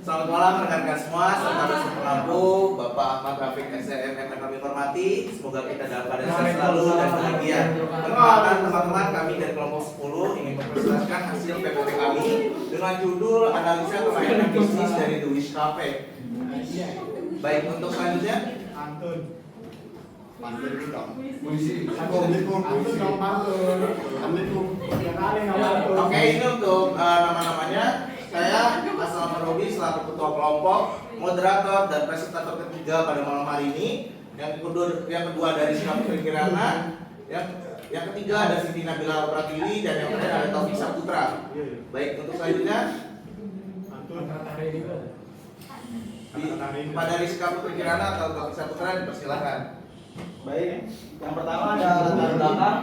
Selamat malam rekan-rekan semua, serta pengampu, Bapak Ahmad Rafiq SCM yang kami hormati. Semoga kita dalam keadaan sehat selalu dan bahagia. Perkenalkan teman-teman, kami dari kelompok 10 ingin mempresentasikan hasil PPT kami dengan judul analisa kelayakan bisnis dari The Wish Cafe. Baik, untuk selanjutnya Oke, ini untuk nama-namanya. Saya Asal Robi selaku ketua kelompok, moderator dan presentator ketiga pada malam hari ini. Yang kedua dari Singapura Kirana, yang ketiga ada Siti Nabila Pratiwi, dan yang terakhir ada Taufik Saputra. Baik, untuk selanjutnya pada dari Singapura Kirana atau Taufik Saputra dipersilakan. Baik, yang pertama ada latar belakang.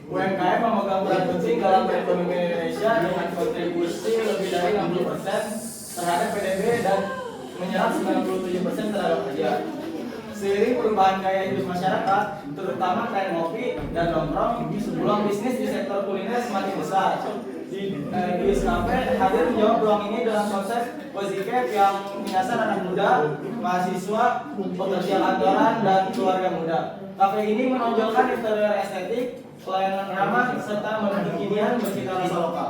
UMKM memegang peran penting dalam perekonomian Indonesia dengan kontribusi lebih dari 60% terhadap PDB dan menyerap 97% tenaga kerja. Seiring perubahan gaya hidup masyarakat, terutama tren ngopi dan nongkrong, peluang bisnis di sektor kuliner semakin besar. Di Wish Cafe hadir menjawab peluang ini dalam konsep cozy cafe yang menyasar anak muda, mahasiswa, pekerja kantoran, dan keluarga muda. Cafe ini menonjolkan interior estetik, pelayanan ramah, serta menu kekinian bercita rasa lokal.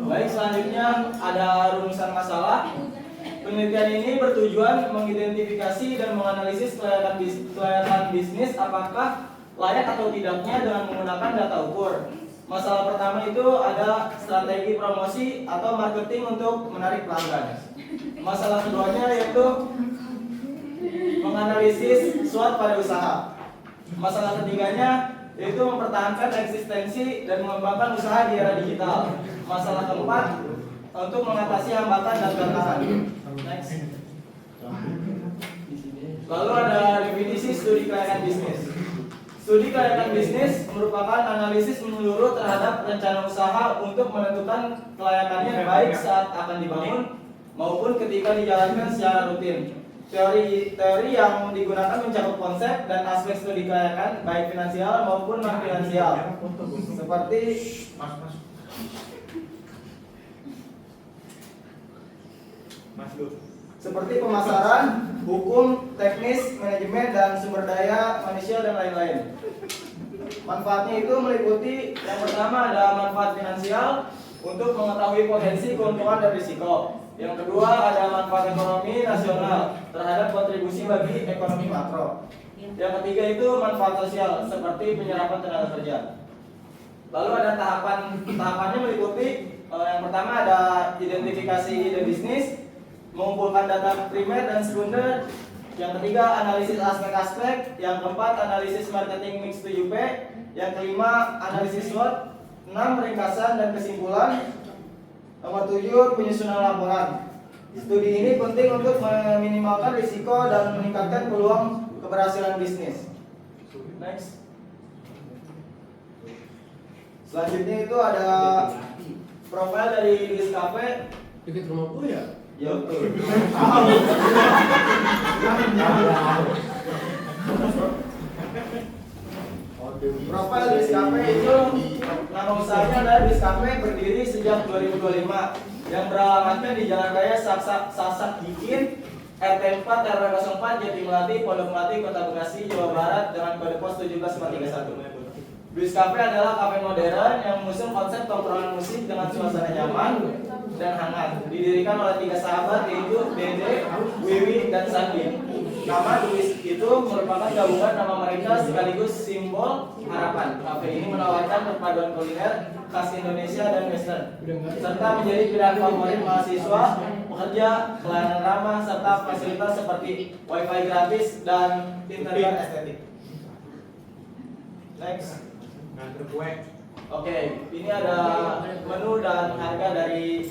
Baik, selanjutnya ada rumusan masalah. Penelitian ini bertujuan mengidentifikasi dan menganalisis kelayakan bisnis apakah layak atau tidaknya dengan menggunakan data ukur. Masalah pertama itu ada strategi promosi atau marketing untuk menarik pelanggan. Masalah keduanya yaitu menganalisis SWOT pada usaha. Masalah ketiganya yaitu mempertahankan eksistensi dan mengembangkan usaha di era digital. Masalah keempat untuk mengatasi hambatan dan tantangan. Next. Lalu ada definisi studi kelayakan bisnis. Studi kelayakan bisnis merupakan analisis menyeluruh terhadap rencana usaha untuk menentukan kelayakannya baik saat akan dibangun maupun ketika dijalankan secara rutin. Teori yang digunakan mencakup konsep dan aspek studi kelayakan baik finansial maupun non finansial, seperti pemasaran, hukum, teknis, manajemen, dan sumber daya manusia dan lain-lain. Manfaatnya itu meliputi yang pertama ada manfaat finansial untuk mengetahui potensi keuntungan dan risiko. Yang kedua ada manfaat ekonomi nasional terhadap kontribusi bagi ekonomi makro. Yang ketiga itu manfaat sosial seperti penyerapan tenaga kerja. Lalu ada tahapannya meliputi yang pertama ada identifikasi ide bisnis, mengumpulkan data primer dan sekunder. Yang ketiga analisis aspek-aspek. Yang keempat analisis marketing mix 7P. Yang kelima analisis SWOT. 6 ringkasan dan kesimpulan. Nomor 7 penyusunan laporan. Studi ini penting untuk meminimalkan risiko dan meningkatkan peluang keberhasilan bisnis. Next. Selanjutnya itu ada profil dari Wish Cafe. Dekat rumahku ya? Ya betul. Profil Wish Cafe itu nama usahanya adalah Wish Cafe, berdiri sejak 2025 yang beralamatkan di Jalan Raya Sasak Dikin, RT 4 RW 04 Jatimulati, Pondok Melati, Kota Bekasi, Jawa Barat dengan kode pos 17431. Wish Cafe adalah kafe modern yang mengusung konsep tongkrongan musik dengan suasana nyaman dan hangat. Didirikan oleh 3 sahabat yaitu Dede, Wiwi, dan Sandi. Nama The Wish itu merupakan gabungan nama mereka sekaligus simbol harapan. Kafe ini menawarkan perpaduan kuliner khas Indonesia dan Western, serta menjadi pilihan favorit mahasiswa, pekerja, pelayanan ramah, serta fasilitas seperti wifi gratis dan interior estetik. Next. Oke, ini ada menu dan harga dari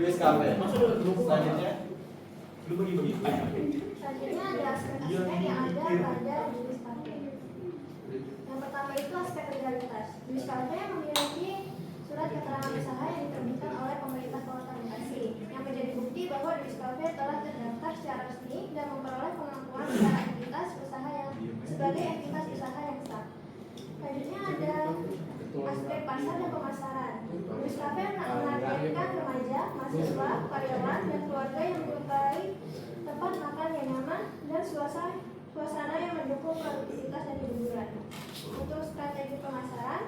Wish Cafe. Selanjutnya ada aspek-aspek yang ada pada Wish Cafe. Yang pertama itu aspek legalitas. Wish Cafe memiliki surat keterangan usaha yang diterbitkan oleh pemerintah Kota Bekasi yang menjadi bukti bahwa Wish Cafe telah terdaftar secara resmi dan memperoleh pengakuan secara entitas usaha yang sebagai entitas usaha yang sah. Selanjutnya ada aspek pasar dan pemasaran. pemasaran. Luis Cafe menargetkan remaja, mahasiswa, karyawan, dan keluarga yang menyukai tempat makan yang nyaman dan suasana yang mendukung produktivitas dan hiburan. Untuk strategi pemasaran,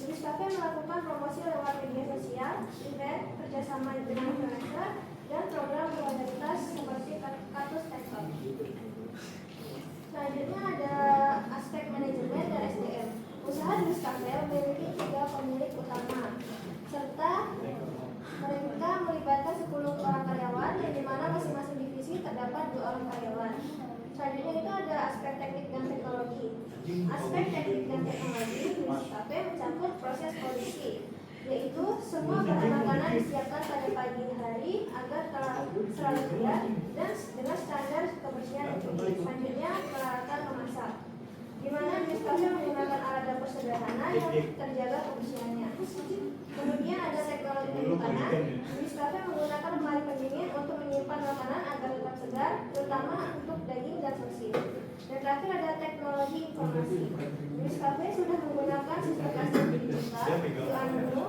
Luis Cafe melakukan promosi lewat media sosial, event, kerjasama dengan influencer, dan program solidaritas seperti kartu Tektok. Selanjutnya ada aspek manajemen dan SDM. Usaha Luis Cafe memiliki 3 pemilik utama, serta mereka melibatkan 10 orang karyawan, yang dimana masing-masing divisi terdapat 2 orang karyawan. Selanjutnya itu ada aspek teknik dan teknologi. Aspek teknik dan teknologi Luis Cafe mencakup proses produksi, yaitu semua bahan makanan disiapkan pada pagi hari agar selalu segar dan dengan standar kebersihan yang tinggi. Selanjutnya peralatan memasak, di mana Luis Cafe menggunakan alat dapur sederhana yang terjaga kebersihannya. Kemudian ada teknologi penyimpanan. Luis Cafe menggunakan lemari pendingin untuk menyimpan makanan agar tetap segar, terutama untuk daging dan sosis. Dan terakhir ada teknologi informasi. Luis Cafe sudah menggunakan sistem asli digital, QA menu,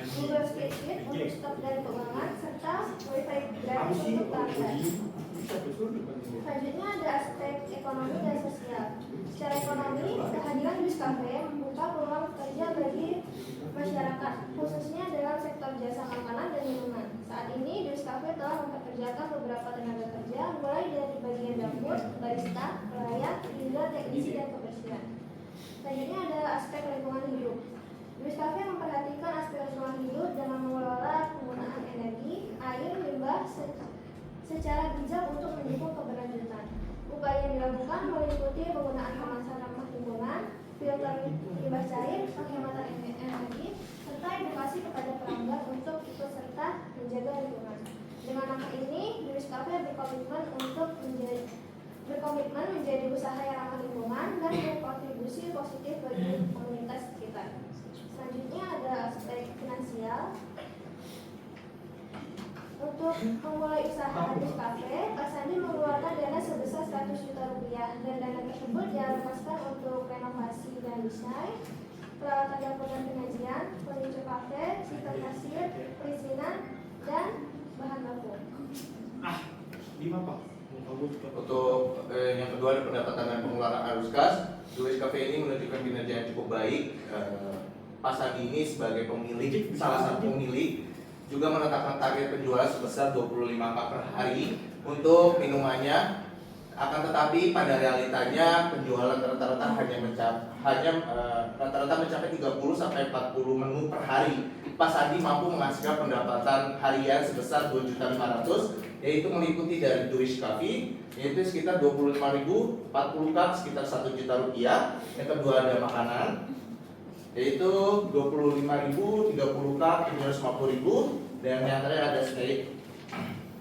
Google Spreadsheet untuk stok dan keuangan, serta Wi-Fi gratis untuk pelanggan. Selanjutnya ada aspek ekonomi dan sosial. Secara ekonomi, kehadiran Luis Cafe membuka peluang kerja bagi masyarakat, khususnya dalam sektor jasa makanan dan minuman. Saat ini, Luis Cafe telah mempekerjakan beberapa tenaga kerja, mulai dari bagian dapur, barista, pelayan, hingga teknisi dan kebersihan. Selanjutnya ada aspek lingkungan hidup. Luis Cafe memperhatikan aspek lingkungan hidup dengan mengelola penggunaan energi, air, limbah secara bijak untuk mendukung keberlanjutan. Upaya yang dilakukan meliputi penggunaan kemasan ramah lingkungan, filter limbah cair, penghematan energi, serta edukasi kepada pelanggan untuk ikut serta menjaga lingkungan. Dengan langkah ini, Luis Cafe berkomitmen menjadi usaha yang ramah lingkungan dan berkontribusi positif bagi komunitas sekitar. Selanjutnya ada aspek finansial. Untuk memulai usaha Luis Cafe, Pak Sandi mengeluarkan dana sebesar 100 juta rupiah, dan dana tersebut dialokasikan untuk renovasi dan desain, peralatan dapur dan penyajian, furniture cafe, sistem kasir, perizinan, dan bahan baku. Untuk yang kedua ada pendapatan dan pengeluaran arus kas. Luis Cafe ini menunjukkan kinerja yang cukup baik. Pak Sandi ini sebagai pemilik, salah satu pemilik, juga menetapkan target penjualan sebesar 25 cup per hari untuk minumannya. Akan tetapi pada realitanya penjualan rata-rata rata-rata mencapai 30 sampai 40 menu per hari. Pak Sandi mampu menghasilkan pendapatan harian sebesar 2.500.000, yaitu meliputi dari Luis Cafe yaitu sekitar 25.000, 40 cup sekitar 1 juta rupiah. Yang kedua ada makanan yaitu 25.000, 30 cup 750.000, dan yang terakhir ada snack.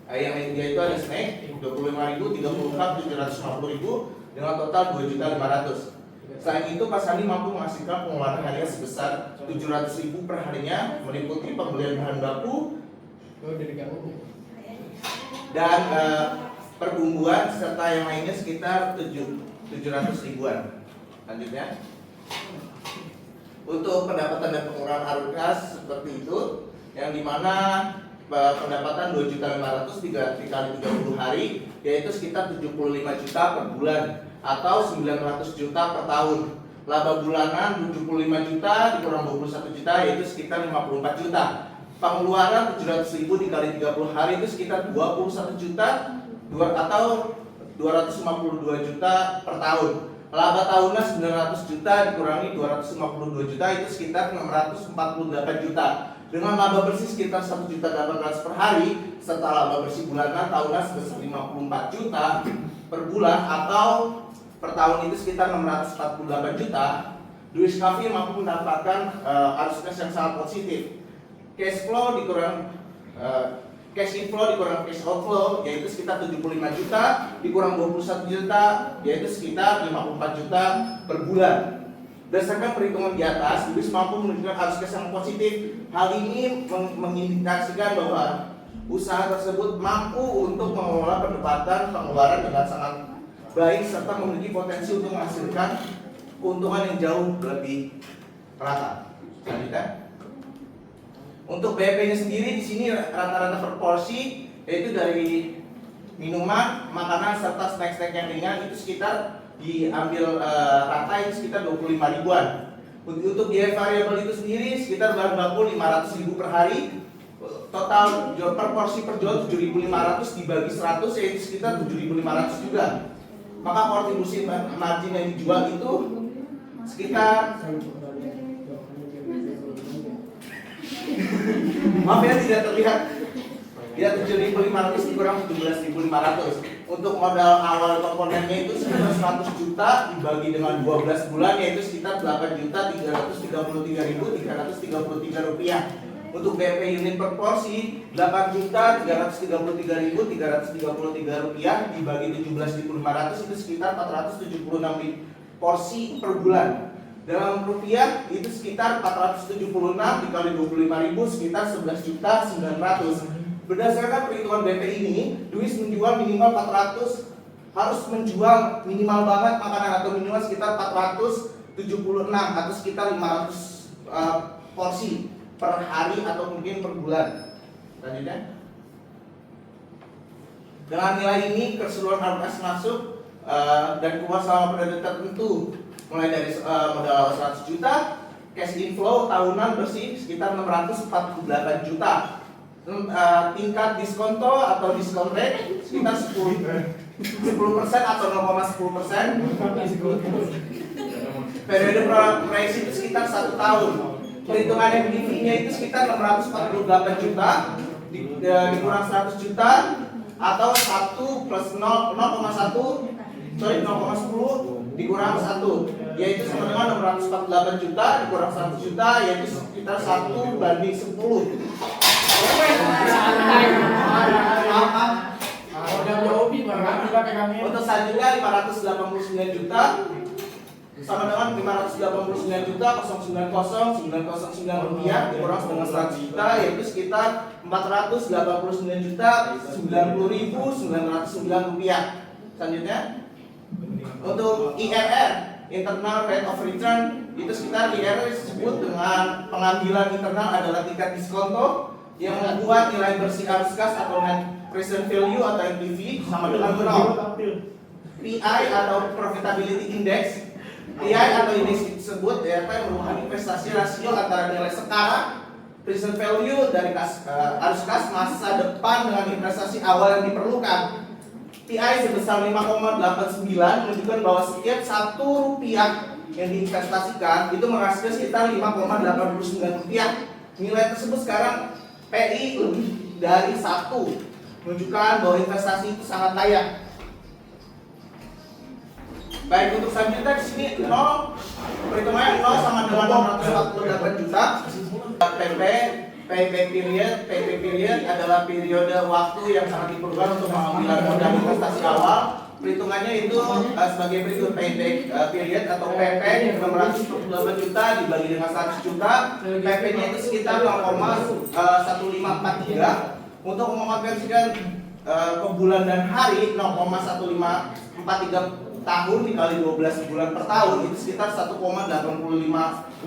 Yang dia itu ada snack 25.000, 30 cup 750.000 dengan total 2.500.000. Selain itu, Pak Sandi mampu menghasilkan pengeluaran harian sebesar 700.000 per harinya, meliputi pembelian bahan baku dan perbumbuan serta yang lainnya sekitar 700.000-an. Lanjutnya, untuk pendapatan dan pengeluaran arus kas seperti itu, yang dimana pendapatan 2.500.000 dikali 30 hari, yaitu sekitar 75 juta per bulan atau 900 juta per tahun. Laba bulanan 75 juta dikurang 21 juta, yaitu sekitar 54 juta. Pengeluaran 700.000 dikali 30 hari itu sekitar 21 juta atau 252 juta per tahun. Laba tahunan 900 juta dikurangi 252 juta, itu sekitar 648 juta. Dengan laba bersih sekitar 1.800.000 per hari, serta laba bersih bulanan tahunan sebesar 54 juta per bulan atau per tahun itu sekitar 648 juta, Luis Cafe mampu mendapatkan arus kas yang sangat positif. Cash inflow dikurang cash outflow, yaitu sekitar 75 juta dikurang 21 juta, yaitu sekitar 54 juta per bulan. Berdasarkan perhitungan di atas, Luis mampu menunjukkan arus kas yang positif. Hal ini mengindikasikan bahwa usaha tersebut mampu untuk mengelola pendapatan pengeluaran dengan sangat baik serta memiliki potensi untuk menghasilkan keuntungan yang jauh lebih rata. Selanjutnya, Untuk BEP-nya sendiri di sini rata-rata per porsi yaitu dari minuman, makanan serta snack-snack yang ringan itu sekitar diambil rata itu sekitar 25 ribuan. Untuk biaya variabel itu sendiri sekitar bahan baku 500 ribu per hari. Total per porsi per jual 7.500 dibagi 100 yaitu sekitar 7.500 juga. Maka kontribusi margin yang dijual itu sekitar maaf ya tidak terlihat ya 7.500 dikurang 17.500. Untuk modal awal komponennya itu sekitar 100 juta dibagi dengan 12 bulan yaitu sekitar 8.333.333 rupiah. Untuk BEP unit per porsi 8.333.333 rupiah dibagi 17.500 itu sekitar 476 porsi per bulan. Dalam rupiah itu sekitar 476 dikali 25.000 sekitar 11.900. Berdasarkan perhitungan BP ini, Duis menjual minimal 400, harus menjual minimal banget makanan atau minuman sekitar 476 atau sekitar 500 porsi per hari atau mungkin per bulan. Selanjutnya, dengan nilai ini keseluruhan RPS masuk dan keluar selama periode tertentu, mulai dari modal awal 100 juta, cash inflow tahunan bersih sekitar 648 juta. Tingkat diskonto atau diskon rate sekitar 10% atau 0,10%. Periode proyeksi itu sekitar 1 tahun. Perhitungan NPV-nya itu sekitar 648 juta dikurang 100 juta atau 1 plus 0,10 dikurang 1 yaitu sama dengan 648 juta dikurang 100 juta yaitu sekitar 1:10. Untuk selanjutnya 589 juta sama dengan 589 juta 090,909 rupiah dikurang dengan 100 juta yaitu sekitar 489 juta 90.909 rupiah. Selanjutnya untuk IRR internal rate of return itu sekitar IRR disebut dengan pengambilan internal adalah tingkat diskonto yang membuat nilai bersih arus kas atau net present value atau NPV sama dengan 0. PI atau profitability index, PI atau indeks tersebut yang merupakan investasi rasio antara nilai sekarang present value dari arus kas masa depan dengan investasi awal yang diperlukan. PI sebesar 5,89 menunjukkan bahwa setiap 1 rupiah yang diinvestasikan itu menghasilkan sekitar 5,89 rupiah. Nilai tersebut sekarang PI lebih dari 1, menunjukkan bahwa investasi itu sangat layak. Baik, untuk selanjutnya di sini 0, perhitungannya 0 sama dengan 648 juta. Payback period adalah periode waktu yang sangat diperlukan untuk mengambil modal investasi awal. Perhitungannya itu sebagai berikut: payback period atau PP 648 juta dibagi dengan 100 juta. PP-nya itu sekitar 0,1543. Untuk mengonversikan ke bulan dan hari 0,1543 tahun dikali 12 bulan per tahun itu sekitar 1,85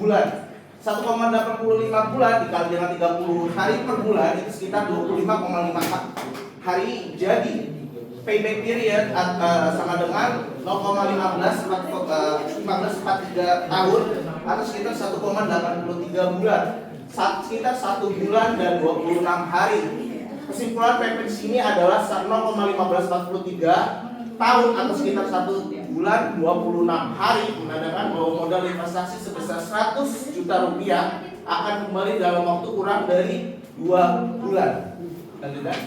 bulan. 1,85 bulan dikali dengan 30 hari per bulan itu sekitar 25,54 hari. Jadi payback period sama dengan 0,1543 tahun atau sekitar 1,83 bulan. Sekitar 1 bulan dan 26 hari. Kesimpulan PP di sini adalah 0,1543 tahun atau sekitar 1 bulan 26 hari menandakan bahwa modal investasi sebesar 100 juta rupiah akan kembali dalam waktu kurang dari 2 bulan. Lanjutkan.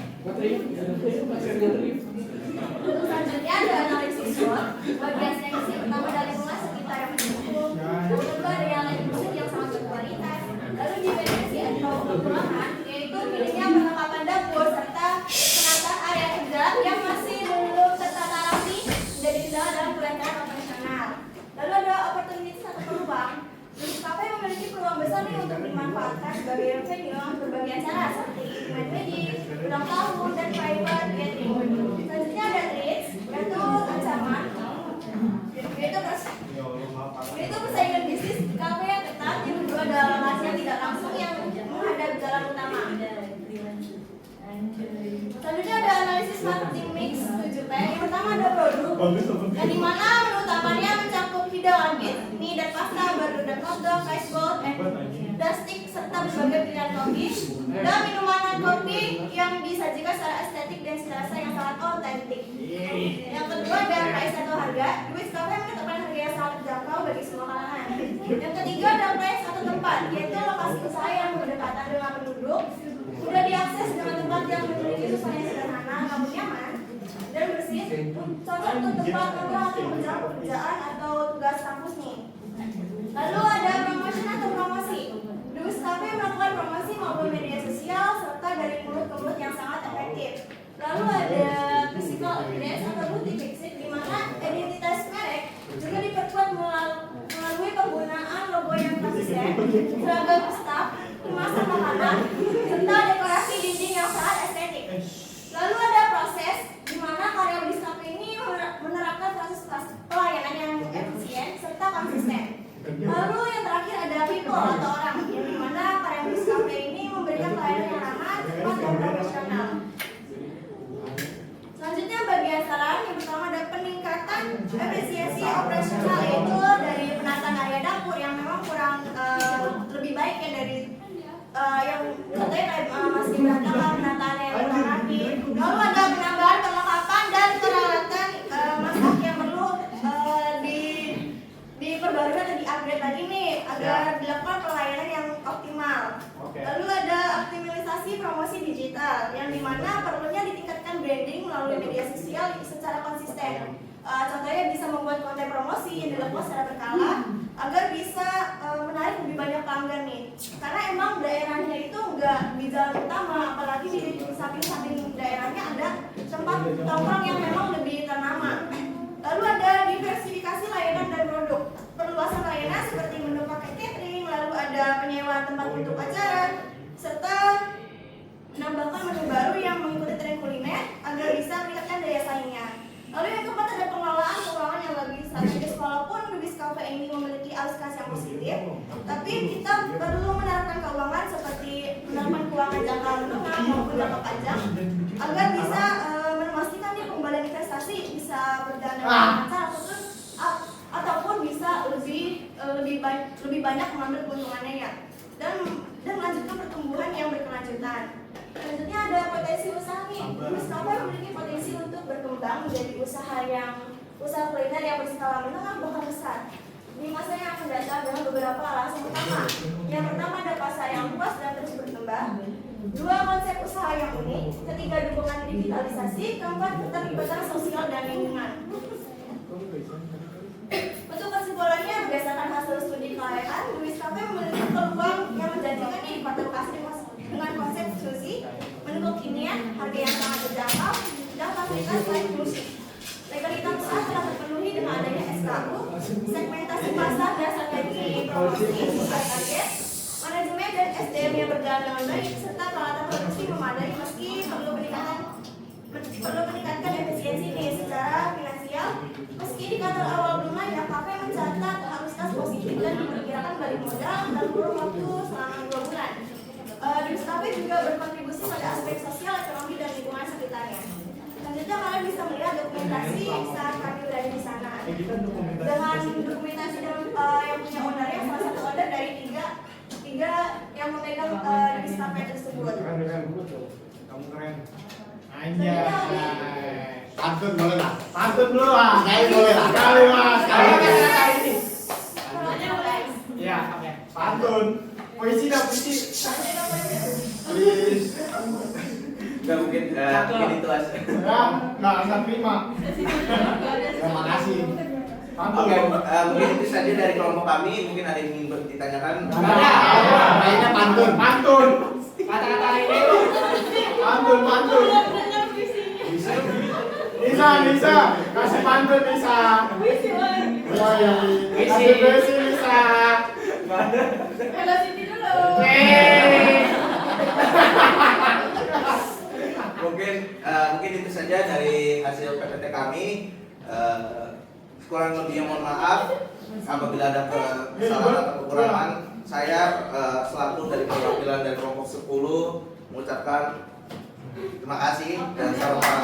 Selanjutnya ada analisis SWOT. Bagian seleksi pertama dari mulai sekitar yang mendukung, yang kedua dari analisis yang sangat berkualitas. Lalu di versi ada kekurangan, yaitu minimnya perlengkapan dapur serta penataan area kerja yang masih belum tertata rapi menjadi kendala dalam perencanaan operasional. Lalu ada opportunity atau peluang. Duis Cafe memiliki peluang besar nih untuk dimanfaatkan sebagai venue berbagai acara seperti event wedding, ulang tahun, dan private gathering. Selanjutnya ada threats, yaitu ancaman, yaitu persaingan bisnis kafe yang ketat, yang kedua adalah lokasi yang tidak langsung yang menghadap jalan yang dimana menu utamanya mencakup hidangan mie dan pasta, burger dan hotdog, rice bowl, dan steak serta berbagai pilihan kopi dan minuman non kopi yang disajikan secara estetik dan rasa yang sangat otentik. Yang kedua ada price atau harga. Louis Cafe menetapkan harga yang sangat terjangkau bagi semua kalangan. Yang ketiga ada place atau tempat, yaitu lokasi usaha yang berdekatan dengan penduduk, mudah diakses dengan tempat yang memiliki suasana yang sederhana namun nyaman dan bersih, cocok untuk tempat nongkrong atau menjelang pekerjaan atau tugas kampus nih. Lalu ada promotion atau promosi. Louis Cafe melakukan promosi maupun media sosial serta dari mulut ke mulut yang sangat efektif. Lalu ada physical evidence atau bukti fisik di mana identitas merek juga diperkuat melalui penggunaan logo yang konsisten, seragam staff, kemasan makanan, serta dekorasi dinding yang sangat estetik. Lalu ada proses di mana karya Louis Cafe ini menerapkan proses pelayanan yang efisien serta konsisten. Lalu yang terakhir ada people atau orang, yang dimana karya Louis Cafe ini memberikan pelayanan yang ramah, cepat dan profesional. Selanjutnya bagian saran, yang pertama ada peningkatan efisiensi operasional, yaitu dari penataan area dapur yang memang kurang lebih baik ya dari yang katanya kayak masih berantakan penataannya yang kurang rapi. Lalu ada penambahan perlengkapan dan peralatan masak yang perlu diperbarui atau di-upgrade lagi nih agar dilakukan pelayanan yang optimal. Lalu ada optimalisasi promosi digital yang dimana perlunya ditingkatkan branding melalui media sosial secara konsisten. Contohnya bisa membuat konten promosi yang dilakukan secara berkala agar bisa menarik lebih banyak pelanggan nih. Karena emang daerahnya itu nggak di jalan utama, apalagi di samping-samping daerahnya ada tempat nongkrong yang memang lebih ternama. Lalu ada diversifikasi layanan dan produk. Perluasan layanan seperti menu paket catering, lalu ada penyewaan tempat untuk acara, serta menambahkan menu baru yang mengikuti tren kuliner agar bisa meningkatkan daya saingnya. Lalu yang keempat ada pengelolaan keuangan yang lebih strategis. Walaupun Louis Cafe ini memiliki arus kas yang positif, tapi kita perlu menerapkan keuangan seperti menerapkan keuangan jangka menengah maupun jangka panjang agar bisa memastikan nih pengembalian investasi bisa berjalan dengan lancar ataupun bisa lebih banyak mengambil keuntungannya ya, dan melanjutkan pertumbuhan yang berkelanjutan. Selanjutnya ada potensi usaha nih. Louis Cafe memiliki potensi untuk berkembang menjadi usaha kuliner yang berskala menengah bahkan besar di masa yang akan datang dengan beberapa alasan utama. Yang pertama ada pasar yang luas dan terus berkembang. Dua, konsep usaha yang unik. Ketiga, dukungan digitalisasi. Keempat, keterlibatan sosial dan lingkungan. Untuk kesimpulannya, berdasarkan hasil studi kelayakan, Louis Cafe memiliki peluang yang menjanjikan di Kota Bekasi dengan konsep eksklusif, menu kekinian, harga yang sangat terjangkau, dan fasilitas lain musik. Legalitas usaha telah terpenuhi dengan adanya SKU, segmentasi pasar dan strategi promosi sesuai target, manajemen dan SDM yang berjalan dengan baik, serta peralatan produksi memadai meski perlu meningkatkan efisiensi nih secara finansial. Meski indikator awal belum naik, Cafe mencatat arus kas positif dan diperkirakan balik modal dalam kurun waktu selama 2 bulan. Louis Cafe juga berkontribusi pada aspek sosial, ekonomi, dan lingkungan sekitarnya. Selanjutnya kalian bisa melihat dokumentasi saat kami berada di sana. Dengan dokumentasi yang punya ownernya, salah satu owner dari tiga yang memegang Louis Cafe tersebut. Kamu keren. Anjay. Pantun boleh lah. Pantun dulu lah. Sekali boleh lah. Sekali mas. Sekali ini. Semuanya boleh. Iya. Pantun. Puisi dah puisi. Please. Gak mungkin itu aja. Ya, nggak terima. Terima kasih. Pantun. Oke, mungkin itu saja dari kelompok kami. Mungkin ada yang ingin ditanyakan. Kayaknya pantun. Pantun. Kata-kata ini. Pantun. Bisa. Kasih pantun bisa. Kasih puisi bisa. Halo Siti dulu. Mungkin itu saja dari hasil PPT kami. Kurang lebihnya mohon maaf apabila ada kesalahan atau kekurangan. Saya selaku dari perwakilan dari kelompok 10 mengucapkan terima kasih dan salam.